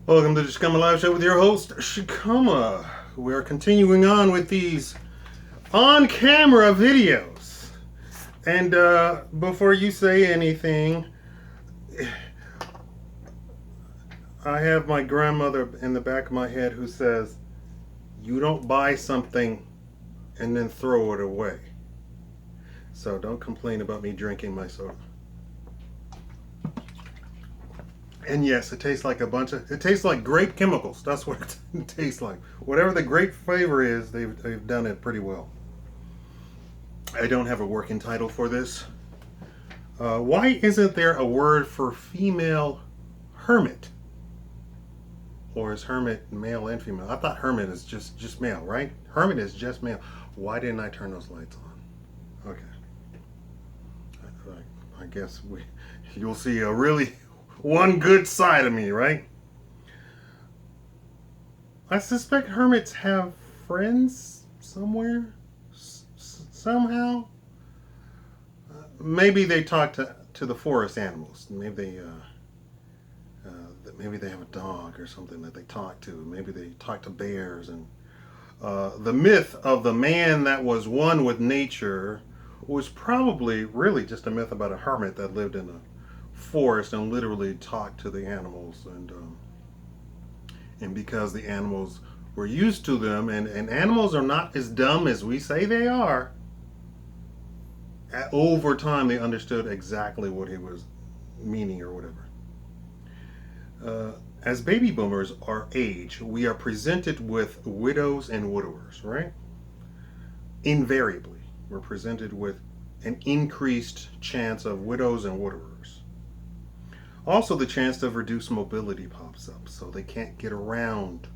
Welcome to the Shakaama Live Show with your host, Shakaama. We are continuing on with these on-camera videos. And before you say anything, I have my grandmother in the back of my head who says, you don't buy something and then throw it away. So don't complain about me drinking my soda. And yes, it tastes like it tastes like grape chemicals. That's what it tastes like. Whatever the grape flavor is, they've done it pretty well. I don't have a working title for this. Why isn't there a word for female hermit? Or is hermit male and female? I thought hermit is just male, right? Hermit is just male. Why didn't I turn those lights on? Okay. I guess you'll see a really one good side of me, right? I suspect hermits have friends somewhere, somehow. Maybe they talk to the forest animals. Maybe they have a dog or something that they talk to. Maybe they talk to bears. And the myth of the man that was one with nature was probably really just a myth about a hermit that lived in a forest and literally talked to the animals. And because the animals were used to them, and animals are not as dumb as we say they are, over time they understood exactly what he was meaning or whatever. As baby boomers our age, we are presented with widows and widowers, right? Invariably, we're presented with an increased chance of widows and widowers. Also, the chance of reduced mobility pops up, so they can't get around,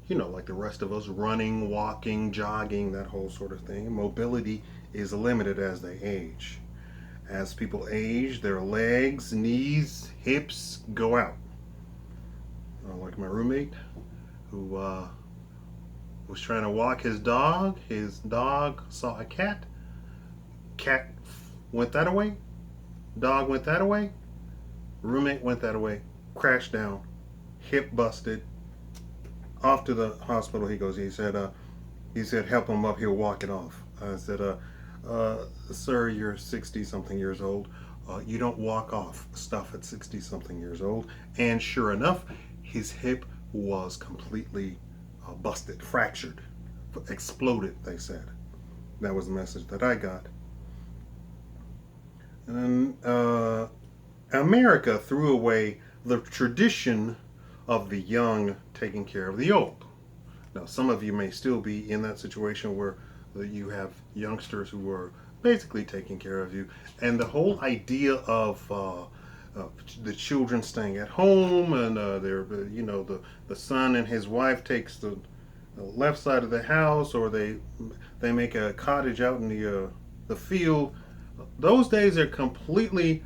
like the rest of us, running, walking, jogging, that whole sort of thing. Mobility is limited as they age. As people age, their legs, knees, hips go out. Like my roommate who was trying to walk his dog. His dog saw a cat. Cat went that away. Dog went that away. Roommate went that away. Crashed down. Hip busted. Off to the hospital he goes. He said, help him up. He'll walk it off. I said, sir, you're 60 something years old. You don't walk off stuff at 60 something years old. And sure enough, his hip was completely busted, fractured, exploded, they said. That was the message that I got. And America threw away the tradition of the young taking care of the old. Now, some of you may still be in that situation where you have youngsters who are basically taking care of you. And the whole idea of the children staying at home and the son and his wife takes the left side of the house, or they make a cottage out in the field. Those days are completely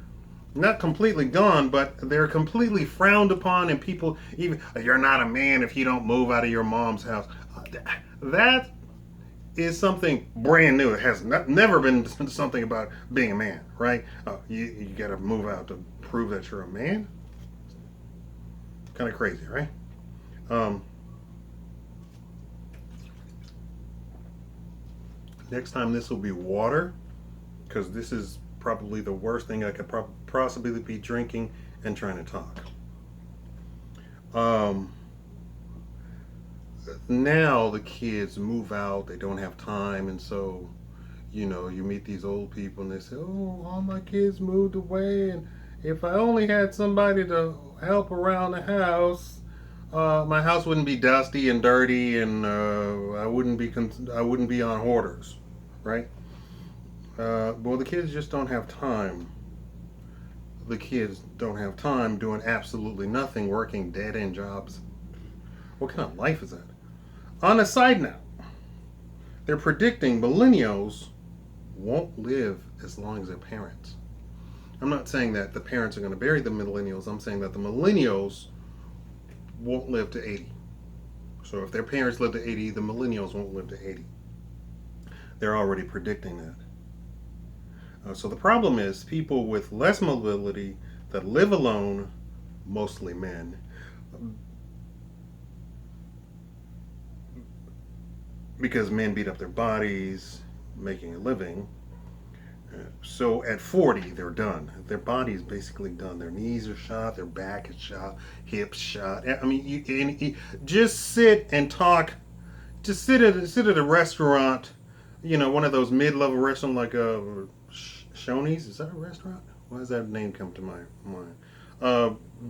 not completely gone, but they're completely frowned upon, and people even, you're not a man if you don't move out of your mom's house. That is something brand new. It has never been something about being a man, right? You got to move out to prove that you're a man. Kind of crazy, right? Next time this will be water, because this is probably the worst thing I could possibly be drinking and trying to talk. Now the kids move out, they don't have time, and so you meet these old people and they say, oh, all my kids moved away, and if I only had somebody to help around the house, my house wouldn't be dusty and dirty, and I wouldn't be on hoarders, right? Well, the kids just don't have time. The kids don't have time doing absolutely nothing, working dead end jobs. What kind of life is that? On a side note, they're predicting millennials won't live as long as their parents. I'm not saying that the parents are going to bury the millennials. I'm saying that the millennials won't live to 80. So if their parents live to 80, the millennials won't live to 80. They're already predicting that. So the problem is people with less mobility that live alone, mostly men, because men beat up their bodies making a living. So at 40, they're done. Their body is basically done. Their knees are shot, their back is shot, hips shot. I mean, just sit and talk. Just sit at a restaurant, one of those mid-level restaurants like Shoney's. Is that a restaurant? Why does that name come to my mind?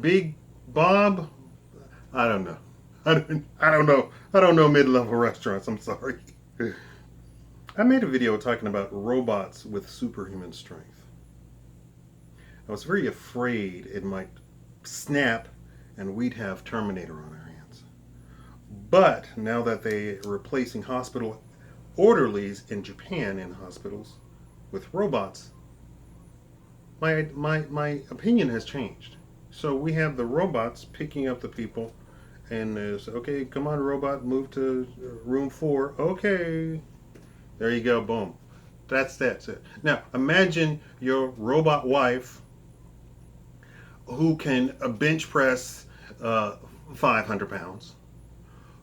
Big Bob. I don't know. I don't know. I don't know mid-level restaurants. I'm sorry. I made a video talking about robots with superhuman strength. I was very afraid it might snap and we'd have Terminator on our hands. But now that they're replacing hospital orderlies in Japan in hospitals with robots, my opinion has changed. So we have the robots picking up the people and say, okay, come on, robot, move to room 4. Okay. There you go, boom. That's it. Now, imagine your robot wife who can bench press 500 pounds,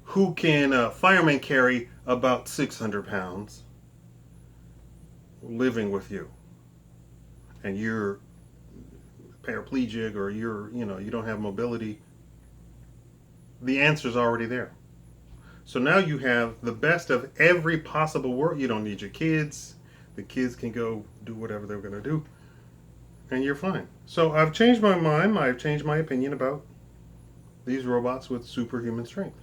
who can fireman carry about 600 pounds, living with you. And you're paraplegic or you don't have mobility. The answer's already there. So now you have the best of every possible world. You don't need your kids. The kids can go do whatever they're going to do. And you're fine. So I've changed my mind. I've changed my opinion about these robots with superhuman strength.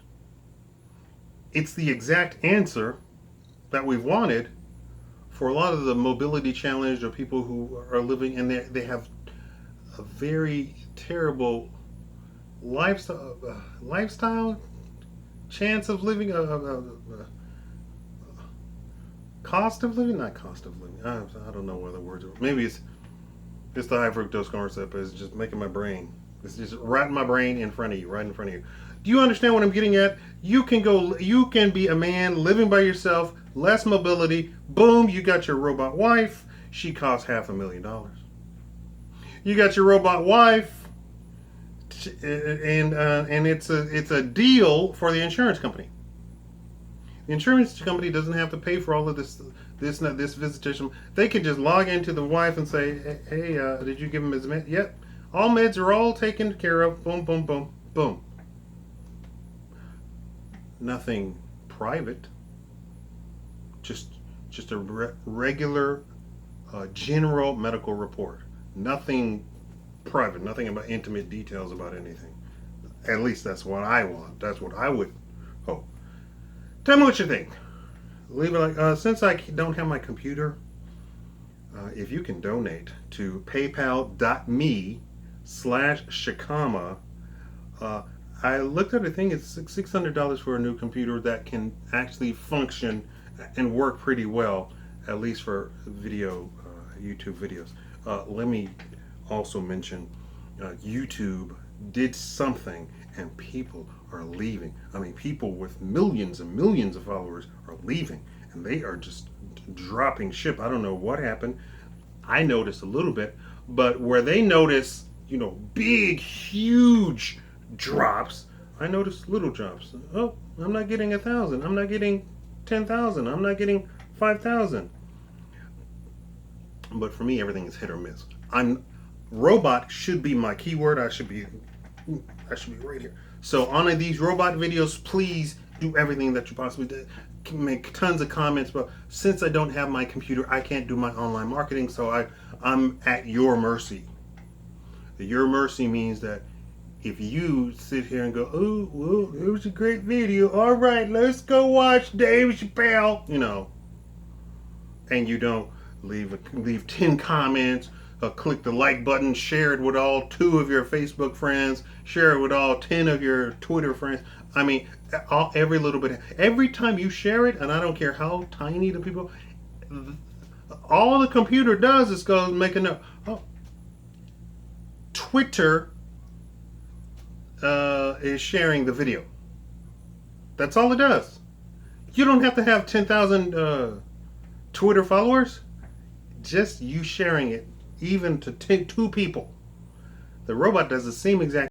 It's the exact answer that we've wanted for a lot of the mobility challenged or people who are living and they have a very terrible lifestyle chance of living, cost of living, not cost of living. I don't know what the words are. Maybe it's the high fructose corn syrup. It's just making my brain. It's just right in my brain in front of you, right in front of you. Do you understand what I'm getting at? You can be a man living by yourself, less mobility. Boom, you got your robot wife. She costs $500,000. You got your robot wife. And it's a deal for the insurance company. The insurance company doesn't have to pay for all of this visitation. They can just log into the wife and say, "Hey, did you give him his meds?" Yep, all meds are all taken care of. Boom, boom, boom, boom. Nothing private. Just a regular, general medical report. Nothing private, nothing about intimate details about anything. At least that's what I want. That's what I would hope. Tell me what you think. Leave it like, since I don't have my computer, if you can donate to paypal.me/Shakaama, I looked at a thing, it's $600 for a new computer that can actually function and work pretty well, at least for YouTube videos. Let me also mention YouTube did something and people are leaving. I mean, people with millions and millions of followers are leaving and they are just dropping ship. I don't know what happened. I noticed a little bit, but where they notice, big, huge drops, I noticed little drops. Oh, I'm not getting 1,000. I'm not getting 10,000. I'm not getting 5,000. But for me, everything is hit or miss. Robot should be my keyword. I should be right here. So on these robot videos, please do everything that you possibly do. Make tons of comments, but since I don't have my computer, I can't do my online marketing, so I'm at your mercy. Your mercy means that if you sit here and go, "Oh, well, it was a great video. All right, let's go watch Dave Chappelle," and you don't leave 10 comments, click the like button, share it with all 2 of your Facebook friends, share it with all 10 of your Twitter friends. I mean, every little bit. Every time you share it, and I don't care how tiny the people, all the computer does is go make a note. Oh, Twitter is sharing the video. That's all it does. You don't have to have 10,000 Twitter followers. Just you sharing it, even to 2 people. The robot does the same exact